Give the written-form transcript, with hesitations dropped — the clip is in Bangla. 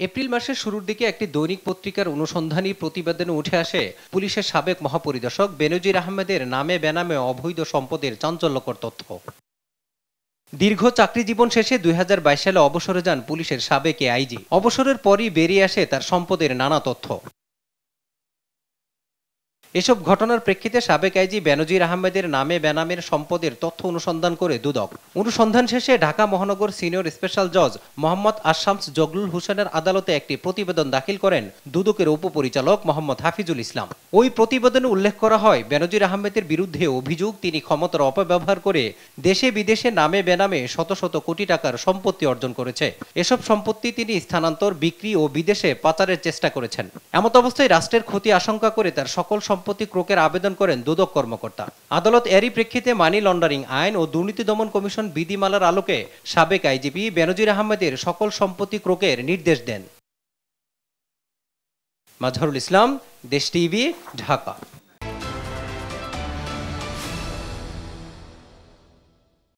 এপ্রিল মাসের শুরুর দিকে একটি দৈনিক পত্রিকার অনুসন্ধানী প্রতিবেদনে উঠে আসে পুলিশের সাবেক মহাপরিদর্শক বেনজির আহমেদের নামে বেনামে অবৈধ সম্পদের চাঞ্চল্যকর তথ্য। দীর্ঘ চাকরি জীবন শেষে ২০২২ সালে অবসরে যান পুলিশের সাবেক আইজি। অবসরের পরই বেরিয়ে আসে তার সম্পদের নানা তথ্য। এসব ঘটনার প্রেক্ষিতে সাবেক আইজি বেনজির আহমেদের নামে বেনামের সম্পদের তথ্য অনুসন্ধান করে দুদক। অনুসন্ধান শেষে ঢাকা মহানগর সিনিয়র স্পেশাল জজ মোহাম্মদ আশামস জগলুল হোসেনের আদালতে একটি প্রতিবেদন দাখিল করেন দুদকের উপপরিচালক মোহাম্মদ হাফিজুল ইসলাম। ওই প্রতিবেদনে উল্লেখ করা হয়, বেনজির আহমেদের বিরুদ্ধে অভিযোগ তিনি ক্ষমতার অপব্যবহার করে দেশে বিদেশে নামে বেনামে শত শত কোটি টাকার সম্পত্তি অর্জন করেছে। এসব সম্পত্তি তিনি স্থানান্তর, বিক্রি ও বিদেশে পাচারের চেষ্টা করেছেন। এমত অবস্থায় রাষ্ট্রের ক্ষতি আশঙ্কা করে তার সকল সম্পত্তি ক্রোকের আবেদন করেন দুদক কর্মকর্তা। আদালত এরই প্রেক্ষিতে মানি লন্ডারিং আইন ও দুর্নীতি দমন কমিশন বিধিমালার আলোকে সাবেক আইজিপি বেনজির আহমেদের সকল সম্পত্তি ক্রোকের নির্দেশ দেন। মাজহারুল ইসলাম, দেশ টিভি, ঢাকা।